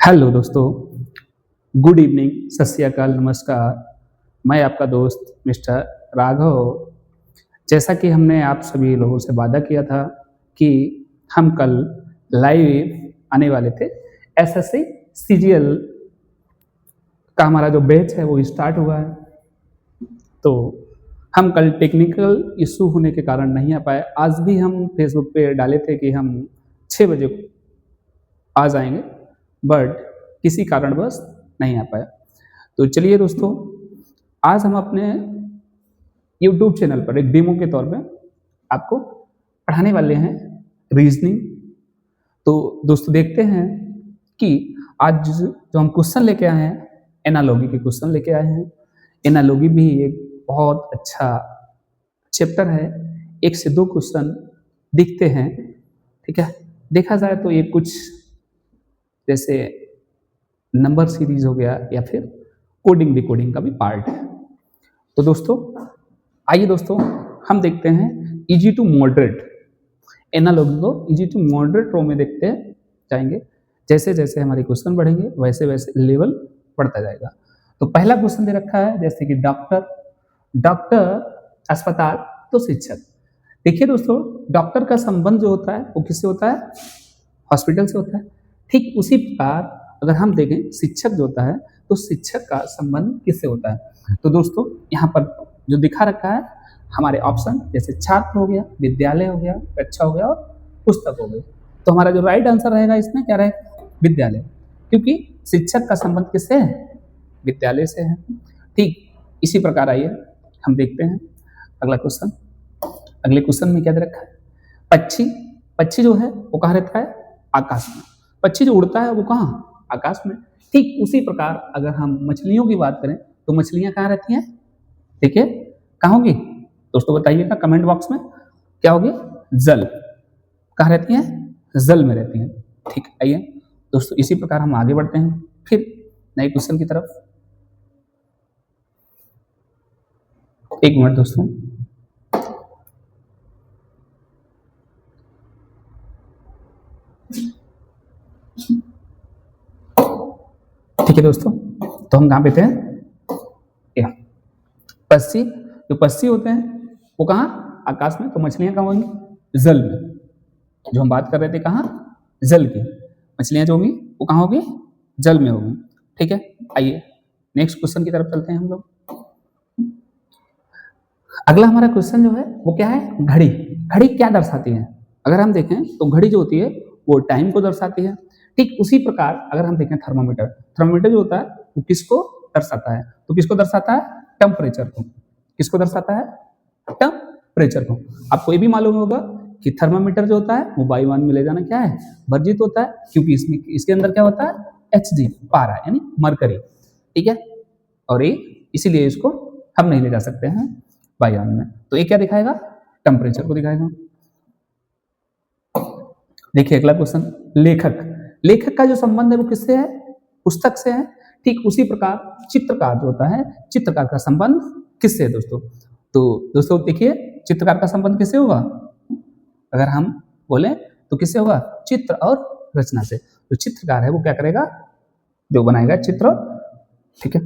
Hello दोस्तों, good evening, सत श्री अकाल, नमस्कार। मैं आपका दोस्त मिस्टर राघव। जैसा कि हमने आप सभी लोगों से वादा किया था कि हम कल लाइव आने वाले थे। एसएससी सीजीएल का हमारा जो बैच है वो स्टार्ट हुआ है, तो हम कल टेक्निकल इशू होने के कारण नहीं आ पाए। आज भी हम फेसबुक पे डाले थे कि हम 6 बजे आ जाएंगे, बट किसी कारणवश नहीं आ पाया। तो चलिए दोस्तों, आज हम अपने यूट्यूब चैनल पर एक डेमो के तौर पे आपको पढ़ाने वाले हैं रीजनिंग। तो दोस्तों देखते हैं कि आज जो हम क्वेश्चन लेके आए हैं, एनालॉगी के क्वेश्चन लेके आए हैं। एनालॉगी भी एक बहुत अच्छा चैप्टर है। 1 से 2 क्वेश्चन दिखते हैं, ठीक है। देखा जाए तो ये कुछ जैसे नंबर सीरीज हो गया या फिर कोडिंग डिकोडिंग का भी पार्ट है। तो दोस्तों आइए दोस्तों, हम देखते हैं इजी टू मॉडरेट एनालॉगी को इजी टू मॉडरेट रो में देखते जाएंगे। जैसे जैसे हमारे क्वेश्चन बढ़ेंगे वैसे वैसे लेवल बढ़ता जाएगा। तो पहला क्वेश्चन दे रखा है जैसे कि डॉक्टर अस्पताल तो शिक्षक। देखिए दोस्तों, डॉक्टर का संबंध जो होता है वो किससे होता है? हॉस्पिटल से होता है। ठीक उसी प्रकार अगर हम देखें शिक्षक जो होता है तो शिक्षक का संबंध किससे होता है? तो दोस्तों यहाँ पर जो दिखा रखा है हमारे ऑप्शन, जैसे छात्र हो गया, विद्यालय हो गया, कक्षा हो गया और पुस्तक हो गई। तो हमारा जो राइट आंसर रहेगा इसमें क्या रहेगा? विद्यालय, क्योंकि शिक्षक का संबंध किससे है? विद्यालय से है। ठीक इसी प्रकार आइए हम देखते हैं अगला क्वेश्चन। अगले क्वेश्चन में क्या दे रखा है? पक्षी जो है वो कहाँ रहता है? आकाश में। पक्षी जो उड़ता है वो कहाँ? आकाश में। ठीक उसी प्रकार अगर हम मछलियों की बात करें तो मछलियां कहाँ रहती हैं? देखिए कहाँ होगी दोस्तों, बताइएगा कमेंट बॉक्स में। क्या होगी? जल। कहाँ रहती हैं? जल में रहती हैं। ठीक, आइए दोस्तों इसी प्रकार हम आगे बढ़ते हैं फिर नए क्वेश्चन की तरफ। एक मिनट दोस्तों, ठीक है दोस्तों, तो हम कहाँ पे थे? पक्षी, जो पक्षी होते हैं वो कहाँ? आकाश में। तो मछलियां कहाँ होंगी? जल में। जो हम बात कर रहे थे कहाँ? जल की। मछलियां जो होंगी वो कहाँ होगी? जल में होगी। ठीक है, आइए नेक्स्ट क्वेश्चन की तरफ चलते हैं हम लोग। अगला हमारा क्वेश्चन जो है वो क्या है? घड़ी। घड़ी क्या दर्शाती है? अगर हम देखें तो घड़ी जो होती है वो टाइम को दर्शाती है। ठीक उसी प्रकार अगर हम देखें थर्मामीटर जो होता है वो किसको दर्शाता है? तो किसको दर्शाता है? टेम्परेचर को। किसको दर्शाता है? टेम्परेचर को। आपको ये भी मालूम होगा कि थर्मामीटर जो होता है वो वायुमान में ले जाना क्या है? वर्जित होता है, क्योंकि इसमें इसके अंदर क्या होता है? Hg, पारा यानी मरकरी। ठीक है, और ये इसीलिए इसको हम नहीं ले जा सकते हैं वायुयान में। तो ये क्या दिखाएगा? टेम्परेचर को दिखाएगा। देखिए अगला क्वेश्चन, लेखक का जो संबंध है वो किससे है? पुस्तक से है। ठीक उसी प्रकार चित्रकार जो होता है, चित्रकार का संबंध किससे है दोस्तों? तो दोस्तों देखिए चित्रकार का संबंध किससे होगा? अगर हम बोले तो किससे होगा? चित्र और रचना से। जो चित्रकार है वो क्या करेगा? जो बनाएगा चित्र, ठीक है,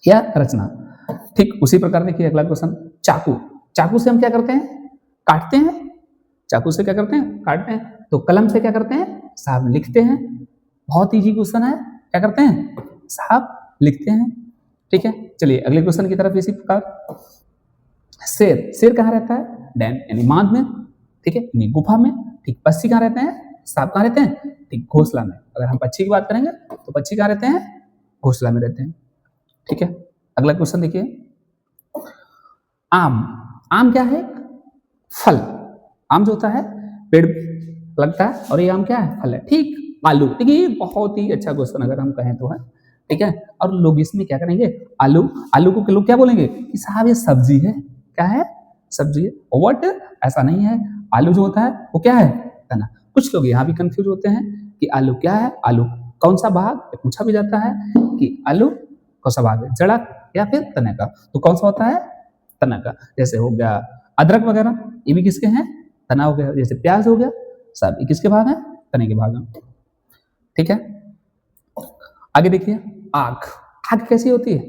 या रचना। ठीक उसी प्रकार देखिए अगला क्वेश्चन, चाकू से हम क्या करते हैं? काटते हैं। चाकू से क्या करते हैं? काटते हैं। तो कलम से क्या करते हैं? साहब लिखते हैं। बहुत इजी क्वेश्चन है। क्या करते हैं? साहब लिखते हैं। ठीक है, चलिए अगले क्वेश्चन की तरफ। इसी प्रकार शेर कहाँ रहता है? डैम यानी बांध में। ठीक है, यानी गुफा में। ठीक, पक्षी कहाँ रहते हैं? साहब कहाँ रहते हैं? ठीक, घोंसला में। अगर हम पक्षी की बात करेंगे तो पक्षी कहाँ रहते हैं? घोंसला में रहते हैं। ठीक है, अगला क्वेश्चन देखिए, आम क्या है? फल। आम जो होता है पेड़ लगता है और ये आम क्या है? फल है। ठीक, आलू। देखिए ये बहुत ही अच्छा क्वेश्चन अगर हम कहें तो है। ठीक है, और लोग इसमें क्या करेंगे? आलू को लोग क्या बोलेंगे कि साहब ये सब्जी है। क्या है? सब्जी है। व्हाट? ऐसा नहीं है। आलू जो होता है वो क्या है? तना। कुछ लोग यहाँ भी कंफ्यूज होते हैं कि आलू क्या है? आलू कौन सा भाग? पूछा भी जाता है कि आलू कौन सा भाग है? जड़ा या फिर तने का? तो कौन सा होता है? तना का। जैसे हो गया अदरक वगैरह, ये भी किसके हैं? तना हो गया। जैसे प्याज हो गया, सब ये किसके भाग हैं? तने के भाग हैं। ठीक है, आगे देखिए, आग। आग कैसी होती है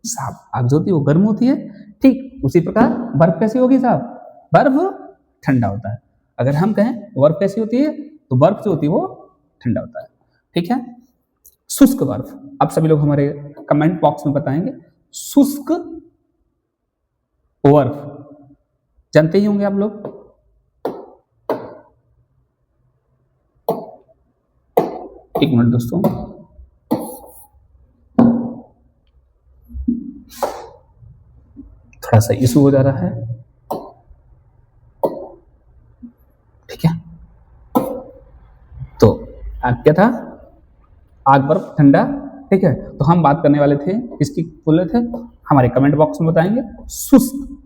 साहब? आग जो होती है वो गर्म होती है। ठीक उसी प्रकार बर्फ कैसी होगी साहब? बर्फ ठंडा होता है। अगर हम कहें बर्फ कैसी होती है, तो बर्फ जो होती है वो ठंडा होता है। ठीक है। शुष्क बर्फ, आप सभी लोग हमारे कमेंट बॉक्स में बताएंगे शुष्क बर्फ जानते ही होंगे आप लोग। एक मिनट दोस्तों, थोड़ा सा इशू हो जा रहा है। ठीक है, तो आग क्या था? आग बर्फ ठंडा। ठीक है, तो हम बात करने वाले थे किसकी बोल रहे थे? हमारे कमेंट बॉक्स में बताएंगे शुष्क।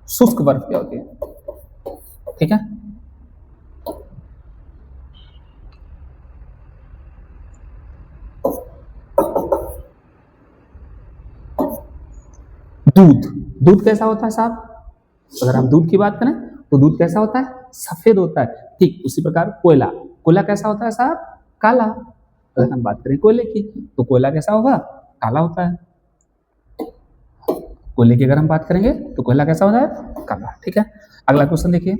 शुष्क बर्फ क्या होती है? ठीक है, दूध। दूध कैसा होता है साहब? अगर हम दूध की बात करें तो दूध कैसा होता है? सफेद होता है। ठीक उसी प्रकार कोयला। कोयला कैसा होता है साहब? काला। अगर हम बात करें कोयले की तो कोयला कैसा होगा? काला होता है। कोयले की अगर हम बात करेंगे तो कोयला कैसा होता है? काला। ठीक है, अगला क्वेश्चन देखिए,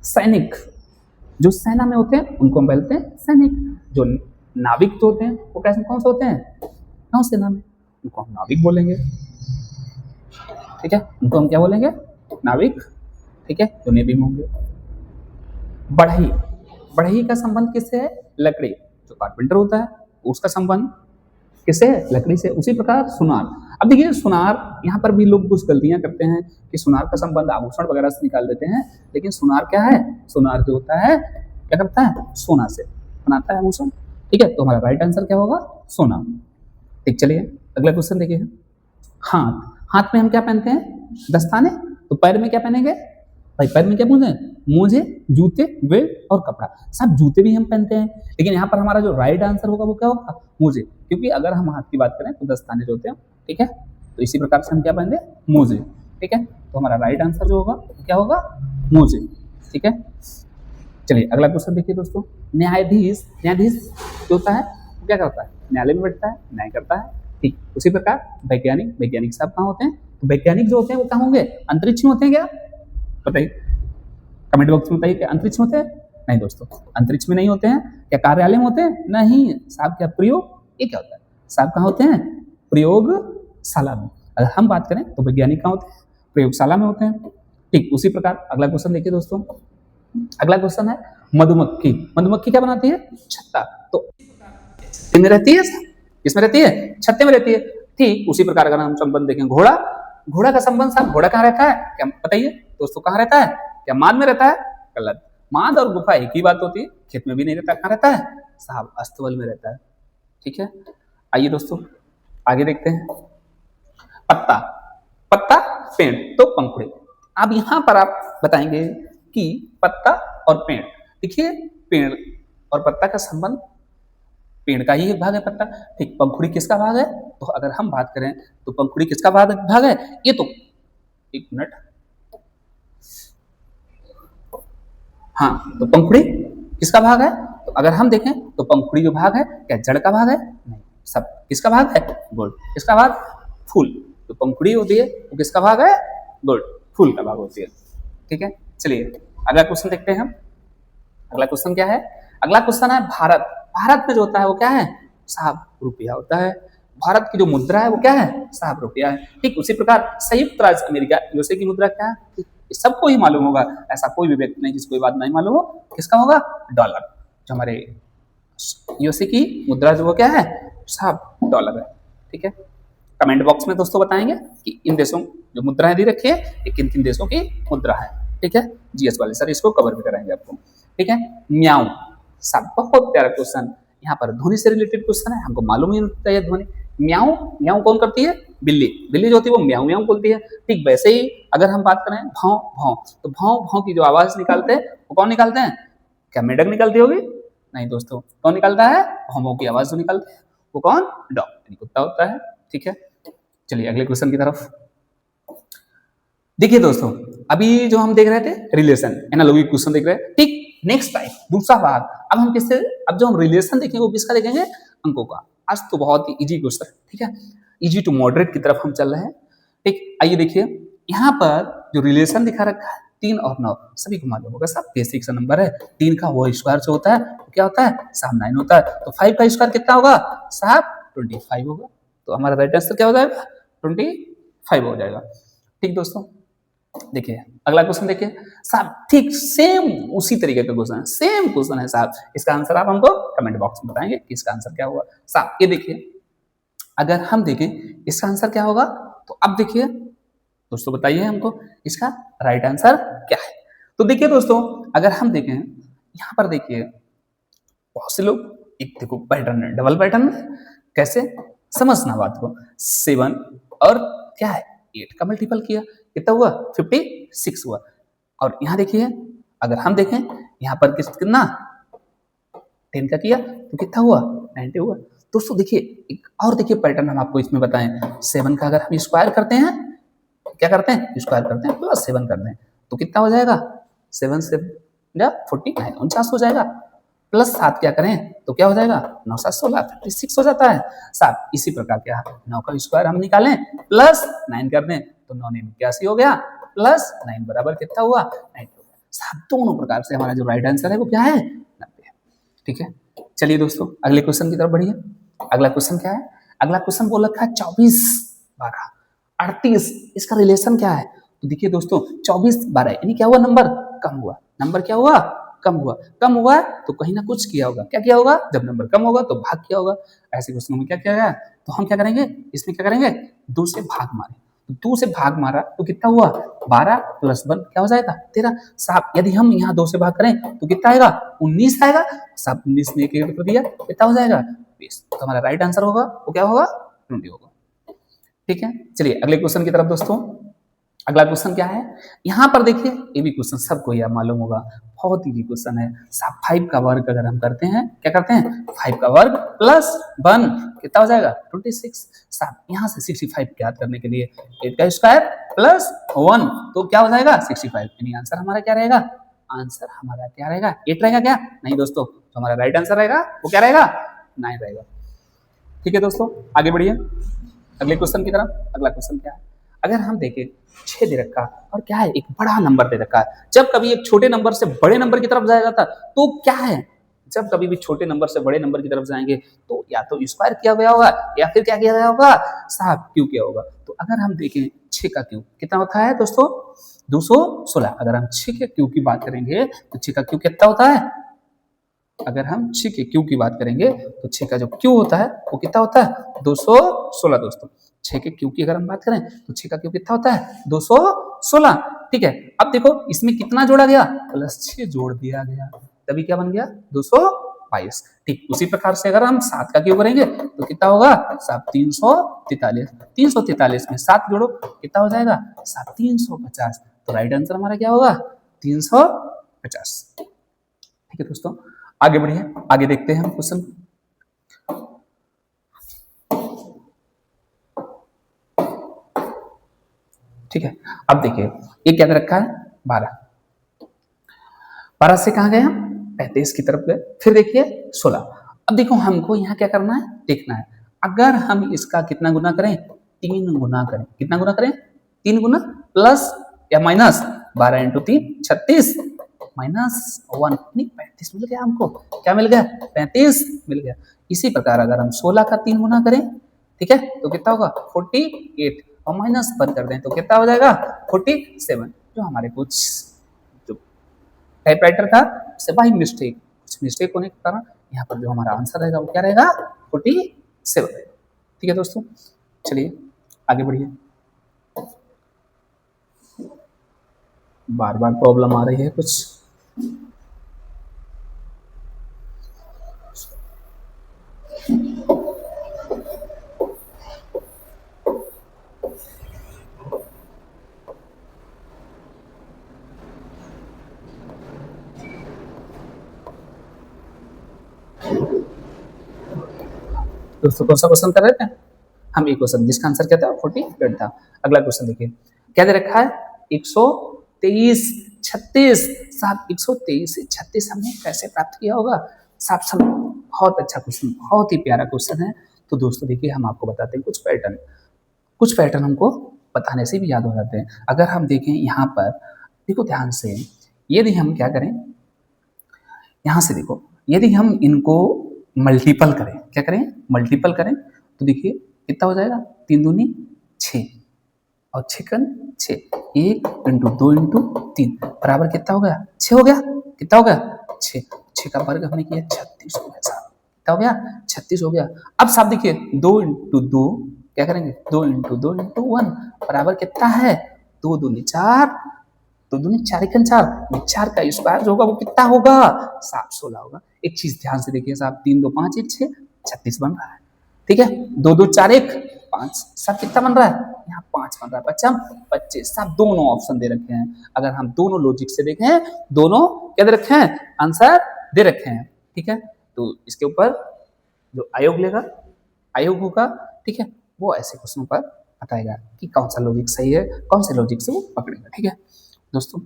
सैनिक। जो सेना में होते हैं उनको हम बोलते हैं सैनिक। जो नाविक तो होते हैं वो कैसे कौन से होते हैं? नौसेना में, उनको हम नाविक बोलेंगे। ठीक है, उनको हम क्या बोलेंगे? नाविक। ठीक है, जो नेवी में होंगे। बढ़ई। बढ़ई का संबंध किससे है? लकड़ी। जो कारपेंटर होता है उसका संबंध किससे है? लकड़ी से। उसी प्रकार सुनार। अब देखिए सुनार, यहाँ पर भी लोग कुछ गलतियां करते हैं कि सुनार का संबंध आभूषण वगैरह से निकाल देते हैं, लेकिन सुनार क्या है? सुनार जो होता है क्या करता है? सोना से बनाता है आभूषण। ठीक है, तो हमारा राइट आंसर क्या होगा? सोना। ठीक, चलिए अगला क्वेश्चन देखिए, हाथ। हाथ में हम क्या पहनते हैं? दस्ताने। तो पैर में क्या पहनेंगे भाई? पैर में क्या पहनते हैं? मोजे, जूते, बेल्ट और कपड़ा। सब जूते भी हम पहनते हैं, लेकिन यहाँ पर हमारा जो राइट आंसर होगा वो क्या होगा? मोजे। क्योंकि अगर हम हाथ की बात करें तो दस्ताने जो होते हैं, ठीक है, तो इसी प्रकार से हम क्या पहनते हैं? मोजे। ठीक है, तो हमारा राइट आंसर जो होगा वो क्या होगा? मोजे। ठीक है, चलिए अगला क्वेश्चन देखिए दोस्तों, न्यायाधीश। न्यायाधीश जो होता है वो क्या करता है? न्यायालय में बैठता है, न्याय करता है। ठीक उसी प्रकार वैज्ञानिक। वैज्ञानिक साहब कहाँ होते हैं? तो वैज्ञानिक जो होते हैं वो कहाँ होंगे? अंतरिक्ष में होते हैं क्या? बताइए, कमेंट बॉक्स में बताइए, क्या अंतरिक्ष में होते हैं? नहीं दोस्तों, अंतरिक्ष में नहीं होते हैं। क्या कार्यालय में होते हैं? नहीं साहब। क्या प्रयोग? ये क्या होता है साहब? कहाँ होते हैं? प्रयोगशाला में। अगर हम बात करें तो वैज्ञानिक कहाँ होते हैं? प्रयोगशाला में होते हैं। ठीक उसी प्रकार अगला क्वेश्चन देखिए दोस्तों, अगला क्वेश्चन है मधुमक्खी। मधुमक्खी क्या बनाती है? छत्ता। तो छत्ते में रहती है, किसमें रहती है? छत्ते में रहती है। ठीक उसी प्रकार अगर हम संबंध देखें, घोड़ा। घोड़ा का संबंध साहब, घोड़ा कहाँ रहता है? क्या बताइए दोस्तों, कहाँ रहता है? क्या माद में रहता है? गलत। माद और गुफा एक ही बात होती है। खेत में भी नहीं रहता, कहाँ रहता है साहब? अस्तबल में रहता है। ठीक है, आइए दोस्तों आगे देखते हैं, पत्ता। पत्ता, पेड़ तो पंखुड़ी। अब यहां पर आप बताएंगे कि पत्ता और पेड़। देखिए पेड़ और पत्ता का संबंध, पेड़ का ही एक भाग है पत्ता। ठीक, पंखुड़ी किसका भाग है? तो अगर हम बात करें तो पंखुड़ी किसका भाग है? ये तो एक मिनट, हाँ, तो पंखुड़ी किसका भाग है? तो अगर हम देखें तो पंखुड़ी जो भाग है क्या जड़ का भाग है? नहीं, सब किसका भाग है? गोल्ड। किसका भाग? फूल। तो पंखुड़ी होती है वो किसका भाग है? गोल्ड, फूल का भाग होती है। ठीक है, चलिए अगला क्वेश्चन देखते हैं हम। अगला क्वेश्चन क्या है? अगला क्वेश्चन है भारत। भारत में जो होता है वो क्या है साहब? रुपया होता है। भारत की जो मुद्रा है वो क्या है साहब? रुपया है। ठीक उसी प्रकार संयुक्त राज्य अमेरिका यूएसए की मुद्रा क्या है? सबको ही मालूम होगा, ऐसा कोई भी व्यक्ति नहीं जिसको ये बात नहीं मालूम हो। किसका होगा? डॉलर। जो हमारे यूएसए की मुद्रा जो वो क्या है साहब? डॉलर है। ठीक है, कमेंट बॉक्स में दोस्तों बताएंगे कि इन देशों जो मुद्राएं दी रखी है ये किन किन देशों की मुद्रा है। ठीक है, जीएस वाले सर इसको कवर भी कराएंगे आपको। ठीक है, म्याऊ साहब, बहुत प्यारा क्वेश्चन। यहाँ पर ध्वनि से रिलेटेड क्वेश्चन है, हमको मालूम ही नहीं है ध्वनि। म्याऊ, म्याऊ कौन करती है? बिल्ली। बिल्ली जो होती है वो म्याऊ म्याऊ बोलती है। ठीक वैसे ही अगर हम बात करें भौं भौं, तो भौं भौं की जो आवाज निकालते हैं वो कौन निकालते हैं? क्या मेढक निकालती होगी? नहीं दोस्तों, कौन निकालता है? भौं भौं की आवाज जो निकालते हैं वो कौन? डॉग यानी कुत्ता होता है। ठीक है, चलिए अगले क्वेश्चन की तरफ देखिए दोस्तों। अभी जो हम देख रहे थे रिलेशन, एनालॉजी क्वेश्चन देख रहे हैं। ठीक नेक्स्ट टाइप, दूसरा भाग। अब हम किससे, अब जो हम रिलेशन देखेंगे वो किसका देखेंगे, अंकों का। आज तो बहुत ही इजी क्वेश्चन, ठीक है, इजी टू मॉडरेट की तरफ हम चल रहे हैं। ठीक, आइए देखिए यहाँ पर जो रिलेशन दिखा रखा है 3 और 9, सभी को मालूम होगा सब बेसिक सा नंबर है। 3 का वो स्क्वायर जो होता है तो क्या होता है साहब 9 होता है। तो 5 का स्क्वायर कितना होगा साहब 25 होगा। तो हमारा राइट आंसर क्या हो जाएगा 25 हो जाएगा। ठीक दोस्तों, देखिए अगला क्वेश्चन देखिए साहब, ठीक सेम उसी तरीके का क्वेश्चन है, सेम क्वेश्चन है साहब। इसका आंसर आप हमको कमेंट बॉक्स में बताएंगे कि इसका आंसर क्या होगा साहब। ये देखिए अगर हम देखें इसका आंसर क्या होगा, तो अब देखिए दोस्तों बताइए हमको इसका राइट आंसर क्या है। तो देखिए दोस्तों अगर हम देखें यहाँ पर देखिए बहुत से लोग, एक देखो पैटर्न है, डबल पैटर्न है, कैसे समझना बात को। 7 और क्या है 8 का मल्टीपल किया कितना हुआ 56 हुआ। और यहाँ देखिए अगर हम देखें यहाँ पर कितना 10 का किया तो कितना हुआ 90 हुआ। दोस्तों देखिए एक और देखिए पैटर्न हम आपको इसमें बताएं, 7 का अगर हम स्क्वायर करते हैं, क्या करते हैं स्क्वायर करते हैं प्लस 7 करते हैं तो कितना हो जाएगा 7 से 49 49 हो जाएगा। प्लस 7 क्या करें तो क्या हो जाएगा 9 7 16 56 हो जाता है साहब। इसी प्रकार क्या 9 का स्क्वायर हम निकालें प्लस 9 कर दें तो 9 9 81 हो गया, प्लस 9 बराबर कितना हुआ 90 हो गया साहब। दोनों प्रकार से हमारा जो राइट आंसर है वो क्या है 90। ठीक है, चलिए दोस्तों अगले क्वेश्चन की तरफ बढ़िए। अगला क्वेश्चन क्या है, अगला क्वेश्चन बोल रखा है 24 12 38, इसका रिलेशन क्या है। तो देखिए दोस्तों 24 12 यानी क्या हुआ नंबर कम हुआ, नंबर क्या हुआ कम हुआ, कम हुआ तो कहीं ना कुछ किया होगा। क्या किया होगा, जब नंबर कम होगा तो भाग किया होगा। ऐसे क्वेश्चन में क्या किया गया, तो हम क्या करेंगे इसमें क्या करेंगे 2 से भाग मारे, तो 2 से भाग मारा तो कितना हुआ 12 प्लस 1 क्या हो जाएगा 13 साहब। यदि हम यहाँ 2 से भाग करें तो कितना आएगा 19 आएगा साहब। 19 में 1 ऐड कर दिया कितना हो जाएगा 20। तो हमारा राइट आंसर होगा वो क्या होगा 20 होगा। ठीक है, चलिए अगले क्वेश्चन की तरफ दोस्तों। अगला क्वेश्चन क्या है, यहाँ पर देखिए ये भी क्वेश्चन सबको यह मालूम होगा, बहुत इजी क्वेश्चन है साहब। 5 का वर्ग अगर हम करते हैं, क्या करते हैं 5 का वर्ग प्लस 1 कितना हो जाएगा 26 साहब। यहाँ से 65 ज्ञात करने के लिए 8 का स्क्वायर प्लस 1 तो क्या हो जाएगा 65, यानी आंसर हमारा क्या रहेगा, आंसर हमारा क्या रहेगा 8 रहेगा क्या, नहीं दोस्तों, तो हमारा राइट आंसर रहेगा वो क्या रहेगा 9 रहेगा। ठीक है दोस्तों आगे बढ़िए अगले क्वेश्चन की तरफ। अगला क्वेश्चन क्या है, अगर हम देखें 6 दे रखा और क्या है एक बड़ा नंबर दे रखा है। जब कभी एक छोटे नंबर से बड़े नंबर की तरफ जाया जाता तो क्या है, जब कभी भी छोटे नंबर से बड़े नंबर की तरफ जाएंगे तो या तो स्क्वायर किया गया होगा या फिर क्या किया गया होगा साहब क्यू किया होगा। तो अगर हम देखें 6 का क्यू कितना होता है दोस्तों 216। अगर हम 6 के क्यू की बात करेंगे तो 6 का क्यू कितना होता है, अगर हम 6 के क्यू की बात करेंगे तो 6 का जो क्यू होता है वो कितना होता है 216 दोस्तों। 6 के क्यू की अगर हम बात करें तो 6 का क्यू कितना होता है 216। ठीक है, अब देखो इसमें कितना जोड़ा गया प्लस 6 जोड़ दिया गया तभी क्या बन गया 222। ठीक उसी प्रकार से अगर हम 7 का क्यू करेंगे तो कितना होगा साहब 343। 343 में 7 जोड़ो कितना हो जाएगा साहब 350। तो राइट आंसर हमारा क्या होगा 350। ठीक है दोस्तों आगे बढ़िए, आगे देखते हैं हम क्वेश्चन। ठीक है, अब देखिए ये क्या दे रखा है 12 से कहां गए हम 35 की तरफ गए, फिर देखिए 16। अब देखो हमको यहाँ क्या करना है देखना है, अगर हम इसका कितना गुना करें 3 गुना करें, कितना गुना करें 3 गुना प्लस या माइनस 12 इंटू 3 36 माइनस 1 35 मिल गया हमको, क्या मिल गया 35 मिल गया। इसी प्रकार अगर हम 16 का 3 गुना करें ठीक है तो कितना होगा 48 और माइनस 1 कर दें तो कितना हो जाएगा 47। जो हमारे कुछ जो टाइपराइटर था उससे बाई मिस्टेक, कुछ मिस्टेक होने के कारण यहाँ पर जो हमारा आंसर रहेगा वो क्या रहेगा 47। ठीक है दोस्तों चलिए आगे बढ़िए, बार बार प्रॉब्लम आ रही है कुछ। दोस्तों कौन सा क्वेश्चन कर रहे थे हम, एक क्वेश्चन जिसका आंसर क्या था 48 था। अगला क्वेश्चन देखिए क्या दे रखा है 123 36। साहब 123 से 36 हमने कैसे प्राप्त किया होगा? साहब सब बहुत अच्छा क्वेश्चन, बहुत ही प्यारा क्वेश्चन है। तो दोस्तों देखिए, हम आपको बताते हैं कुछ पैटर्न हमको बताने से भी याद हो जाते हैं। अगर हम देखें यहाँ पर, देखो ध्यान से, यदि हम क्या करें, यहाँ से देखो, यदि हम इनको मल्टीपल करें, क्या करें, मल्टीपल करें, तो देखिए कितना हो जाएगा, 3 दूनी 6 और 6 6, 1 इंटू 2 इंटू 3 बराबर कितना हो गया, 6 हो गया। कितना हो गया, 6। 6 का वर्ग हमने किया 36 हो गया साहब। कितना हो गया, 36 हो गया। अब साहब देखिए 2 इंटू 2 क्या करेंगे, 2 इंटू 2 इंटू 1 बराबर कितना है, 2 दूनी 4, 2 दूनी 4, 1 4, 4 का स्क्वायर जो होगा वो कितना होगा साहब, 16 होगा। एक चीज ध्यान से देखिए साहब, 3 2 5 1 6, 36 बन रहा है। ठीक है, 2 2 4 1 5, साहब कितना बन रहा है, यहाँ 5 बन रहा है, 25 साहब। दोनों ऑप्शन दे रखे हैं, अगर हम दोनों लॉजिक से देखें, दोनों क्या दे रखे हैं, आंसर दे रखे हैं। ठीक है, तो इसके ऊपर जो आयोग लेगा, आयोग होगा, ठीक है, वो ऐसे क्वेश्चन पर बताएगा कि कौन सा लॉजिक सही है, कौन से लॉजिक से वो पकड़ेगा। ठीक है दोस्तों,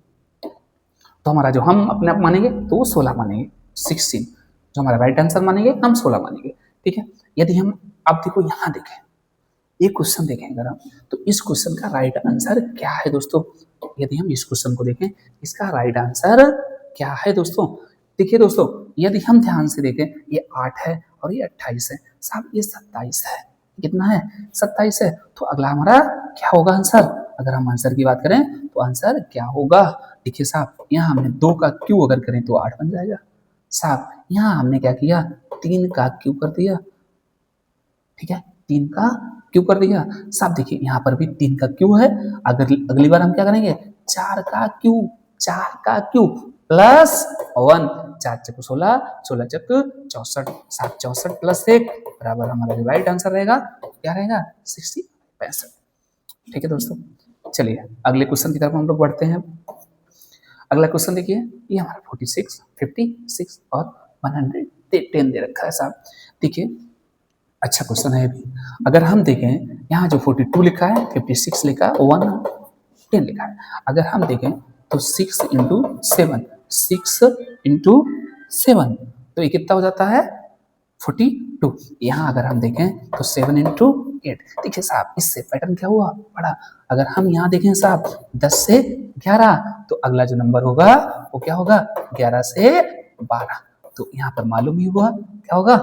तो हमारा जो हम अपने आप मानेंगे तो वो 16 मानेंगे, 16। जो हमारा राइट आंसर मानेंगे हम 16 मानेंगे। ठीक है, यदि हम अब देखो यहाँ देखें, ये क्वेश्चन देखें अगर हम, तो इस क्वेश्चन का राइट आंसर क्या है दोस्तों? यदि हम इस क्वेश्चन को देखें, इसका राइट आंसर क्या है दोस्तों? देखिए दोस्तों, यदि हम ध्यान से देखें, ये 8 है और ये 28 है साहब, ये 27 है। कितना है, 27 है। तो अगला हमारा क्या होगा आंसर? अगर हम आंसर की बात करें तो आंसर क्या होगा? देखिए साहब, यहाँ हमने 2 का क्यू अगर करें तो 8 बन जाएगा साहब। यहाँ हमने क्या किया, 3 का क्यू कर दिया। ठीक है, 3 का क्यू कर दिया साहब। देखिए यहाँ पर भी 3 का क्यू है। अगर अगली बार हम क्या करेंगे, 4 का क्यू, 4 का क्यू प्लस 1, 4 चक 16, 16 चक 64, 7 64 प्लस 1 बराबर हमारा जो राइट आंसर रहेगा क्या रहेगा, 65। ठीक है दोस्तों, चलिए अगले क्वेश्चन की तरफ हम लोग बढ़ते हैं। अगला क्वेश्चन देखिए, ये हमारा 46, 56 और 110 दे रखा है साहब। देखिए अच्छा क्वेश्चन है भी। अगर हम देखें, यहाँ जो 42 लिखा है, 56 लिखा है, 110 लिखा है। अगर हम देखें तो 6 इंटू 7, 6 इंटू 7, तो ये कितना हो जाता है, 42। यहाँ अगर हम देखें तो 7 इंटू 8। देखिए साहब, इससे पैटर्न क्या हुआ, पढ़ा। अगर हम यहाँ देखें साहब, 10 से 11, तो अगला जो नंबर होगा वो क्या होगा, 11 से 12। तो यहाँ पर मालूम ही हुआ क्या होगा,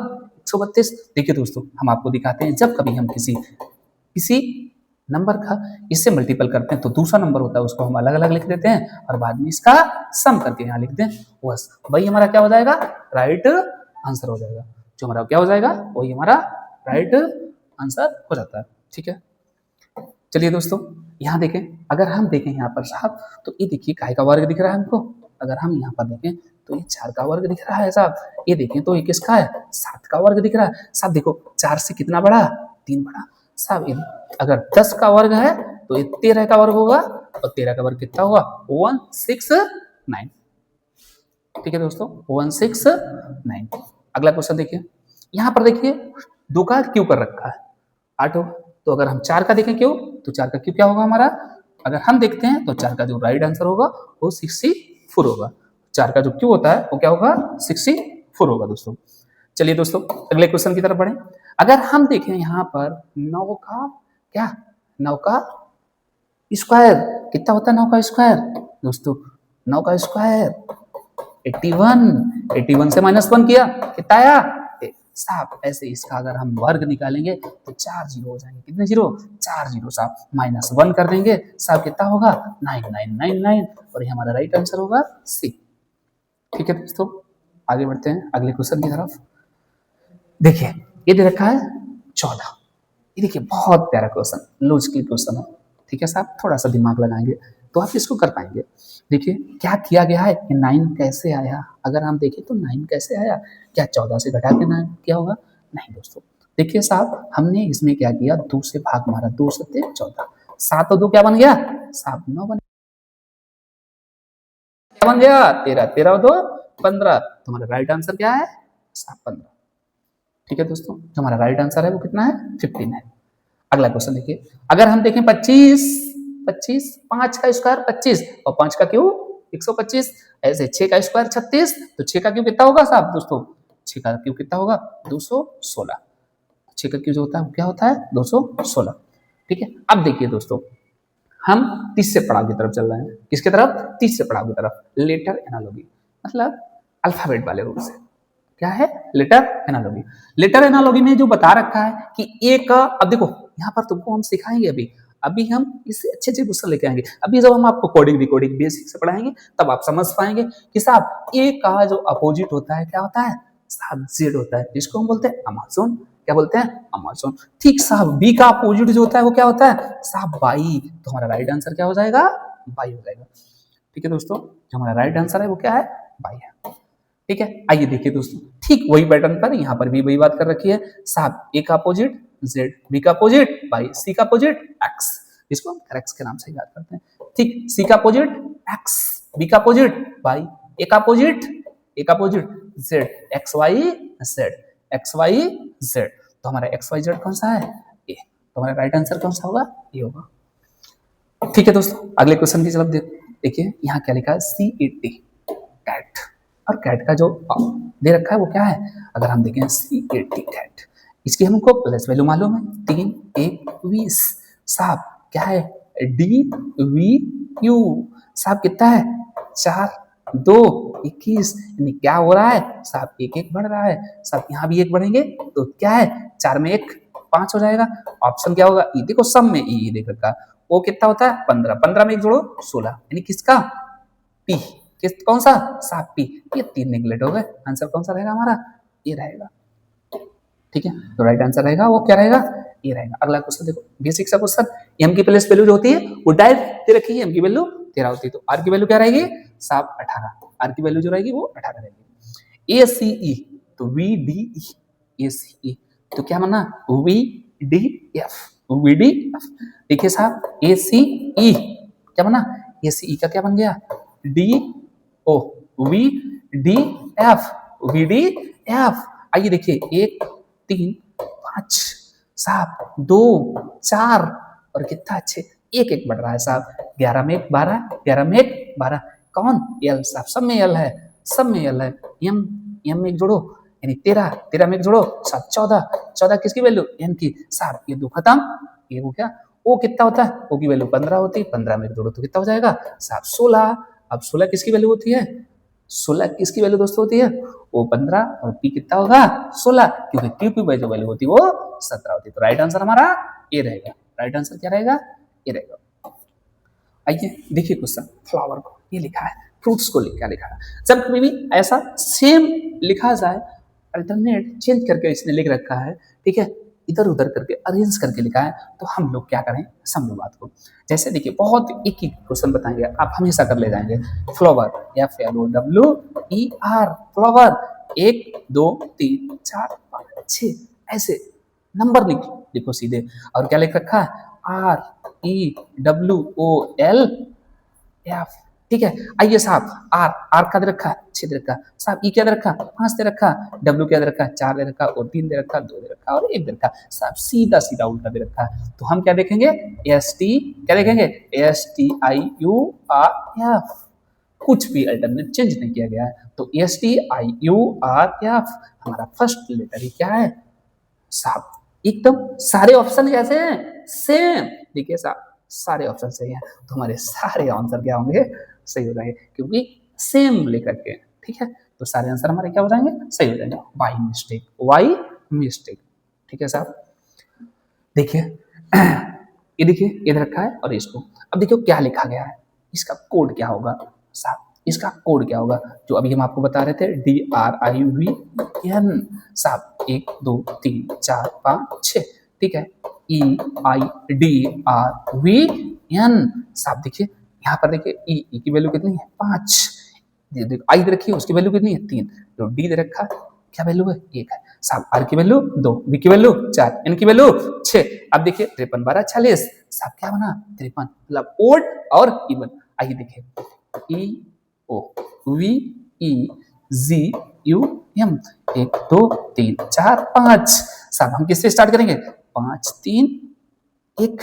132। देखिए दोस्तों, हम आपको दिखाते हैं, जब कभी हम किसी नंबर का इससे मल्टीपल करते हैं तो दूसरा नंबर होता है उसको हम अलग अलग लिख देते हैं और बाद में इसका सम करके यहाँ लिख दें, बस वही हमारा क्या हो जाएगा, राइट आंसर हो जाएगा। जो हमारा क्या हो जाएगा, वही हमारा राइट आंसर हो जाता है। ठीक है, चलिए दोस्तों यहाँ देखें, अगर हम देखें यहाँ पर साहब, तो ये देखिए काय का वर्ग दिख रहा है हमको। अगर हम यहाँ पर देखें तो ये 4 का वर्ग दिख रहा है साहब। ये देखें तो ये किसका है, 7 का वर्ग दिख रहा है साहब। देखो 4 से कितना बड़ा, 3 बड़ा साहब। अगर 10 का वर्ग है तो ये 13 का वर्ग होगा, और 13 का वर्ग कितना होगा, 169। ठीक है दोस्तों, 169। अगला क्वेश्चन देखिए, यहाँ पर देखिए 2 का क्यू कर रखा है, 8 होगा। तो अगर हम 4 का देखें क्यू, तो 4 का क्यू क्या होगा हमारा, अगर हम देखते हैं तो 4 का जो राइट आंसर होगा वो 64 होगा। 4 का जो क्यू होता है वो क्या होगा, 64 होगा दोस्तों। चलिए दोस्तों अगले क्वेश्चन की तरफ बढ़े। अगर हम देखें यहाँ पर 9 का क्या, 9 का स्क्वायर कितना होता है, 9 का स्क्वायर दोस्तों, 9 का स्क्वायर 81, 81 से -1 किया कितना आया साहब। ऐसे इसका अगर हम वर्ग निकालेंगे तो 4 जीरो हो जाएंगे, कितने जीरो, 4 जीरो साहब। -1 कर देंगे साहब, कितना होगा, 9999, और ये हमारा राइट आंसर होगा सी। ठीक है दोस्तों, आगे बढ़ते हैं अगले क्वेश्चन की तरफ। देखिए ये दे रखा है 14। ये देखिए बहुत प्यारा क्वेश्चन, लॉजिकल क्वेश्चन है। ठीक है साहब, थोड़ा सा दिमाग लगाएंगे तो आप इसको कर पाएंगे। देखिए क्या किया गया है कि 9 कैसे आया, अगर हम देखें तो 9 कैसे आया, क्या 14 से घटा के 9 क्या होगा, नहीं दोस्तों। देखिए साहब, हमने इसमें क्या किया, 2 से भाग मारा, 2 सत्ते 14, 7 और 2 क्या बन गया साहब, 9 बन गया, 13, 13 और 2 15। तुम्हारा राइट आंसर क्या है साहब, 15। ठीक है दोस्तों, जो हमारा राइट आंसर है वो कितना है, 15 है। अगला क्वेश्चन देखिए, अगर हम देखें 25, 5 का स्क्वायर 25 और 5 का क्यू 125, ऐसे 6 का स्क्वायर 36, तो 6 का क्यूब कितना होगा साहब दोस्तों, 6 का क्यूब कितना होगा 216। 6 का क्यूब जो होता है वो क्या होता है 216। ठीक है, अब देखिए दोस्तों हम तीसरे पड़ाव की तरफ चल रहे हैं। किसके तरफ, तीसरे पड़ाव की तरफ, लेटर एनालॉजी, मतलब अल्फाबेट वाले रूप से। क्या है, लेटर एनालॉजी। लेटर एनालॉजी में जो बता रखा है कि एक, अब देखो यहाँ पर तुमको हम सिखाएंगे अभी हम इससे अच्छे अच्छे क्वेश्चन लेके आएंगे। अभी जब हम आपको कोडिंग डिकोडिंग बेसिक से पढ़ाएंगे तब आप समझ पाएंगे कि साहब ए का जो अपोजिट होता है क्या होता है साहब, जेड होता है, जिसको हम बोलते हैं अमेज़न। क्या बोलते हैं, अमेज़न। ठीक साहब, बी का अपोजिट जो होता है वो क्या होता है साहब, बाई। तो हमारा राइट आंसर क्या हो जाएगा, बाई हो जाएगा। ठीक है दोस्तों, जो हमारा राइट आंसर है वो क्या है, बाई है। ठीक है, आइए देखिए दोस्तों, ठीक वही पैटर्न पर यहाँ पर भी वही बात कर रखी है साहब, ए का अपोजिट जेड, बी का अपोजिट बाई, सी का अपोजिट एक्स, इसको हम करेक्स के नाम से याद करते हैं। ठीक, सी का अपोजिट एक्स, बी का अपोजिट बाई, ए का opposite Z, X Y Z, X Y Z. तो हमारा एक्स वाई जेड कौन सा है, ए। तो हमारा राइट आंसर कौन सा होगा, ए होगा। ठीक है दोस्तों, अगले क्वेश्चन की तरफ देखिए, यहाँ क्या लिखा है, CAT, कैट। और कैट का जो दे रखा है वो क्या है, अगर हम देखें CAT कैट, इसकी हमको प्लस वैल्यू मालूम है, 3 1 20 साहब, क्या है DVU साहब, कितना है 4 2 21, यानी क्या हो रहा है साहब, एक एक बढ़ रहा है साहब, यहाँ भी एक बढ़ेंगे तो क्या है 4 में 1 5 हो जाएगा। ऑप्शन क्या होगा, ई। देखो सब में ई देख रखा, वो कितना होता है 15, 15 में 1 जोड़ो 16, यानी किसका, पी। किस कौन सा साहब, पी। ये 3 नेगलेक्ट हो गए, आंसर कौन सा रहेगा हमारा, ये रहेगा। ठीक है, तो राइट आंसर रहेगा वो क्या रहेगा, ये रहेगा। अगला क्वेश्चन देखो, बेसिक सा क्वेश्चन, एम की प्लेस वैल्यू जो होती है वो डायरेक्ट दे रखी है, एम की वैल्यू 13 होती है, तो आर की वैल्यू क्या रहेगी साहब 18, आर की वैल्यू जो रहेगी वो 18 रहेगी। ACE, तो VDE, ACE तो क्या माना, VDF, VDF। देखिए साहब, ACE क्या बना, ACE का क्या बन गया, DO, VDF, VDF। आइए देखिए, 1 3 5 साहब, 2 4 और कितना अच्छे, एक एक बढ़ रहा है साहब, 11 में 1 12, 11 में 1 12, कौन, एल साहब, सब में एल है, सब में एल है। एम, एम में एक जोड़ो यानी 13, 13 में एक जोड़ो साहब 14, 14 किसकी वैल्यू, एन की साहब, ये 2 खत्म, ये हो गया। ओ कितना होता है, ओ की वैल्यू 15 होती है, 15 में एक जोड़ो तो कितना हो जाएगा साहब 16। अब 16 किसकी वैल्यू होती है, 16 किसकी वैल्यू दोस्तों होती है, वो 15 और पी कितना होगा 16, क्योंकि क्यू की जो वैल्यू होती है वो 17 होती है। तो राइट आंसर हमारा ये रहेगा, राइट आंसर क्या रहेगा, ये रहेगा। आइए देखिए क्वेश्चन, फ्लावर को ये लिखा है, फ्रूट्स को क्या लिखा है। जब कभी भी ऐसा सेम लिखा जाए, अल्टरनेट चेंज करके इसने लिख रखा है, ठीक है, इधर उधर करके अरेंज करके लिखा है, तो हम लोग क्या करें, समझो बात को। जैसे देखिए, बहुत एक ही क्वेश्चन बताएंगे, आप हमेशा कर ले जाएंगे। फ्लावर, FLOWER, फ्लावर, 1 2 3 4 5 6, ऐसे नंबर लिखो सीधे। और क्या लिख रखा है, REWOLF। ठीक है, आइए साहब, आर, आर क्या दे रखा, 6 दे रखा साहब, ई क्या दे रखा 5 दे रखा, डब्ल्यू क्या दे रखा 4 दे रखा, और 3 दे रखा, 2 दे रखा और 1 दे रखा साहब, सीधा सीधा उल्टा दे रखा। तो हम क्या देखेंगे, ST, क्या देखेंगे, STIURF, कुछ भी अल्टरनेट चेंज नहीं किया गया है, तो STIURF हमारा फर्स्ट लेटर ही क्या है साहब, एकदम सारे ऑप्शन कैसे हैं, सेम। देखिए साहब, सारे ऑप्शन सही हैं, तो हमारे सारे आंसर क्या होंगे, सही हो जाएंगे, क्योंकि सेम लेकर के। ठीक है, तो सारे आंसर हमारे क्या हो जाएंगे, सही हो जाएंगे। Y mistake, Y mistake. ठीक है साहब, देखिए ये देखिए इधर रखा है, और इसको अब देखियो क्या लिखा गया है, इसका कोड क्या होगा साहब, इसका कोड क्या होगा, जो अभी हम आपको बता रहे थे, DRIVN साहब, 1 2 3 4 5 6। ठीक है, EIDRVN साहब, देखिए यहाँ पर देखिए, ई की वैल्यू कितनी है 5, आई दे रखी है उसकी वैल्यू कितनी है 3, जो डी दे रखा क्या वैल्यू है 1 है साहब, आर की वैल्यू 2, बी की वैल्यू 4, एन की वैल्यू 6। अब देखिए 53 12 46 साहब, क्या बना 53, मतलब ओड और इवन। आइए देखिए, EOVEGUM, 1 2 3 4 5 साहब, हम किससे स्टार्ट करेंगे, 5 3 1,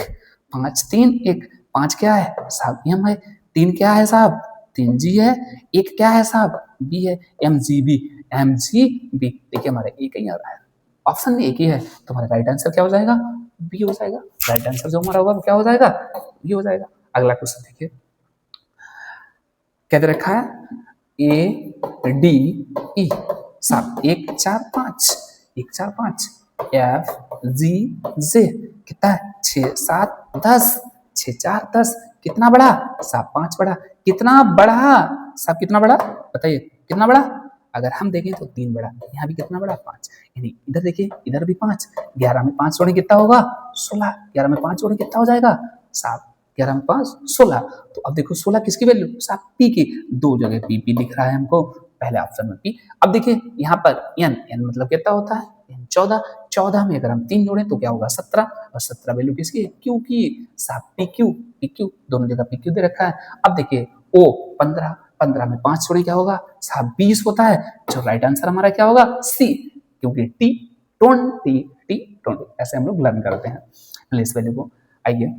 5 3 1, 5 क्या है साहब, एम है, 3 क्या है साहब 3 जी है, एक क्या है साहब बी है, M G B, M G B. देखिए हमारा एक ही आ रहा है, ऑप्शन में एक ही है, तो हमारा राइट आंसर क्या हो जाएगा, बी हो जाएगा। राइट आंसर जो हमारा होगा वो क्या हो जाएगा, बी हो जाएगा। अगला क्वेश्चन देखिए क्या दे रखा है, ए डी ई साहब 1 4 5, 1 4 5, एफ जी जे कितना है 6 7 10, 6 4 10, कितना बड़ा साहब 5 बड़ा, कितना बड़ा साहब, कितना बड़ा बताइए कितना बड़ा। अगर हम देखें तो 3 बड़ा, यहाँ भी कितना बड़ा 5, यानी इधर देखिए इधर भी 5, 11 में 5 जोड़े कितना होगा 16, 11 में 5 जोड़े कितना हो जाएगा साहब 11 में 5 16। तो अब देखो 16 किसकी वैल्यू साहब पी की, दो जगह पी पी दिख रहा है हमको, पहले ऑप्शन में पी। अब देखिए यहाँ पर एन, एन मतलब कितना होता है 14, 14 में अगर हम 3 जोड़े तो क्या होगा 17, और 17 वैल्यू किसकी है क्यू की साहब पी क्यू, पी क्यू दोनों जगह पी क्यू दे रखा है। अब देखिए ओ 15, 15 में 5 जोड़े क्या होगा साहब 20 होता है, जो राइट आंसर हमारा क्या होगा सी, क्योंकि टी 20 ऐसे हम लोग लर्न करते हैं इस वैल्यू को। आइए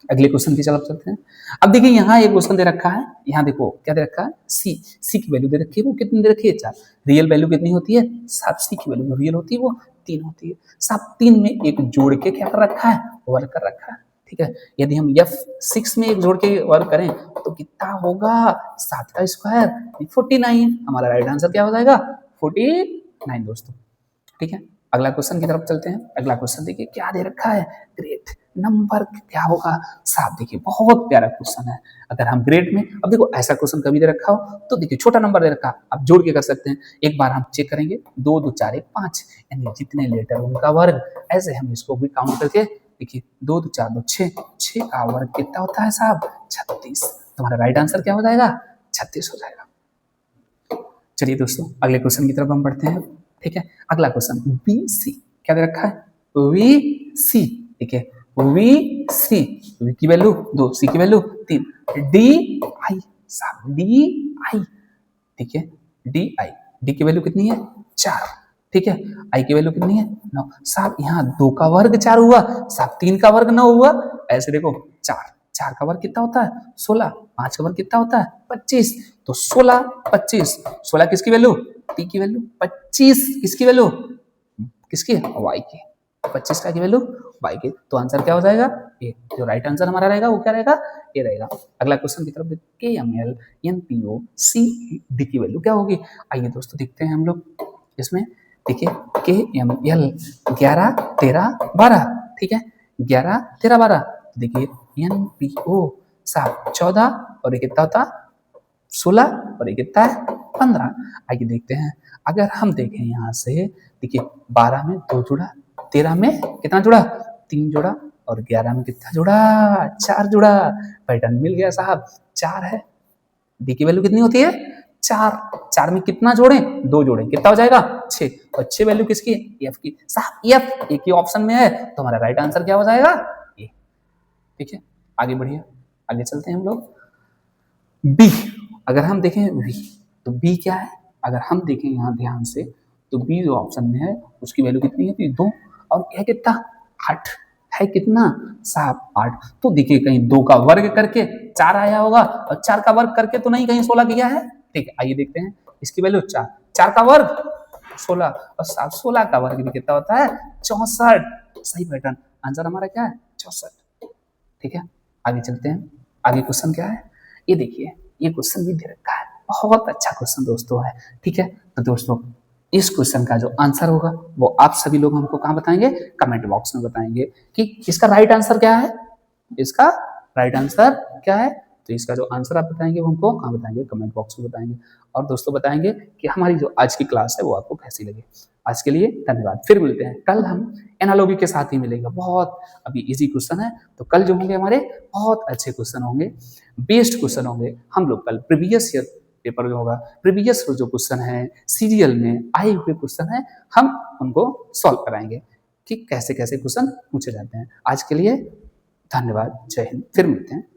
अगले क्वेश्चन की तरफ चलते हैं। अब देखिए यहाँ एक क्वेश्चन दे रखा है, यहाँ देखो क्या दे रखा है सी, सी की वैल्यू दे रखी है, वो कितनी दे रखी है 4, रियल वैल्यू कितनी होती है साहब सी की वैल्यू जो रियल होती है वो 3 होती है साहब। 3 में एक जोड़ के क्या कर रखा है वर्क कर रखा है, ठीक है। यदि हम F6 में एक जोड़ के वर्क करें तो कितना होगा 7 का स्क्वायर 49, हमारा राइट आंसर क्या हो जाएगा 49 दोस्तों, ठीक है। अगला क्वेश्चन की तरफ चलते हैं। अगला क्वेश्चन देखिए क्या दे रखा है, ग्रेट नंबर क्या होगा साहब, देखिए बहुत प्यारा क्वेश्चन है। अगर हम ग्रेड में, अब देखो ऐसा क्वेश्चन कभी दे रखा हो तो देखिए छोटा नंबर दे रखा, आप जोड़ के कर सकते हैं। एक बार हम चेक करेंगे 2 2 4 1 5, यानी जितने लेटर उनका वर्ग, ऐसे हम इसको भी काउंट करके देखिए 2 2 4 2 6, 6 का वर्ग कितना होता है साहब 36, तुम्हारा राइट आंसर क्या हो जाएगा 36 हो जाएगा। चलिए दोस्तों अगले क्वेश्चन की तरफ हम बढ़ते हैं, ठीक है। अगला क्वेश्चन बी सी क्या दे रखा है वी सी, ठीक है वी सी, वी की वैल्यू 2, सी की वैल्यू 3, डी आई साहब डी आई, ठीक है डी आई, डी की वैल्यू कितनी है 4, ठीक है। आई की वैल्यू कितनी है 9 साहब, यहाँ 2 का वर्ग 4 हुआ साहब, 3 का वर्ग 9 हुआ, ऐसे देखो 4, 4 का वर्ग कितना होता है 16, 5 का वर्ग कितना होता है 25, तो 16 25, 16 किसकी वैल्यू टी की वैल्यू, 25 किसकी वैल्यू किसकी वाई की, 25 का की वैल्यू वाई की, तो आंसर क्या हो जाएगा ए, जो राइट आंसर हमारा रहेगा वो क्या रहेगा ए रहेगा। अगला क्वेश्चन की तरफ के M L N P O C D की वैल्यू क्या होगी, आइए दोस्तों देखते हैं हम लोग इसमें। देखिए के एम एल 11 13 12, ठीक है 11 13 12, देखिए एन पी ओ साहब 14 और ये कितना होता 16 और ये कितना है 15। आइए देखते हैं, अगर हम देखें यहाँ से देखिए 12 में 2 जुड़ा, 13 में कितना जुड़ा 3 जुड़ा, और 11 में कितना जुड़ा 4 जुड़ा, पैटर्न मिल गया साहब 4 है। डी की वैल्यू कितनी होती है 4, 4 में कितना जोड़े 2 जोड़े कितना हो जाएगा 6, और 6 वैल्यू किसकी है एफ की साहब, एफ एक ही ऑप्शन में है तो हमारा राइट आंसर क्या हो जाएगा ए, ठीक है। आगे बढ़िए, आगे चलते हैं हम लोग। बी अगर हम देखें बी, तो बी क्या है, अगर हम देखें यहाँ ध्यान से तो बी जो ऑप्शन में है उसकी वैल्यू कितनी है 2, और क्या कितना 8 है, कितना साहब 8, तो देखिए कहीं 2 का वर्ग करके 4 आया होगा, और 4 का वर्ग करके तो नहीं कहीं 16 किया है, ठीक है। आइए देखते हैं इसकी वैल्यू 4, 4 का वर्ग 16, और 16 का वर्ग भी कितना होता है 64, सही पैटर्न, आंसर हमारा क्या है 64, ठीक है। आगे चलते हैं, आगे क्वेश्चन क्या है ये देखिए, ये क्वेश्चन भी दे रखा है, बहुत अच्छा क्वेश्चन दोस्तों है, ठीक है। तो दोस्तों इस क्वेश्चन का जो आंसर होगा वो आप सभी लोग हमको कहाँ बताएंगे, कमेंट बॉक्स में बताएंगे कि इसका राइट आंसर क्या है, इसका राइट आंसर क्या है। तो इसका जो आंसर आप बताएंगे वो हमको कहाँ बताएंगे, कमेंट बॉक्स में बताएंगे, और दोस्तों बताएंगे कि हमारी जो आज की क्लास है वो आपको कैसी लगी। आज के लिए धन्यवाद, फिर मिलते हैं कल, हम एनालॉजी के साथ ही मिलेंगे, बहुत अभी इजी क्वेश्चन है, तो कल जो होंगे हमारे बहुत अच्छे क्वेश्चन होंगे, बेस्ड क्वेश्चन होंगे। हम लोग कल प्रीवियस ईयर पेपर जो होगा, प्रीवियस जो क्वेश्चन है सीरियल में आए हुए क्वेश्चन है, हम उनको सॉल्व कराएंगे कि कैसे कैसे क्वेश्चन पूछे जाते हैं। आज के लिए धन्यवाद, जय हिंद, फिर मिलते हैं।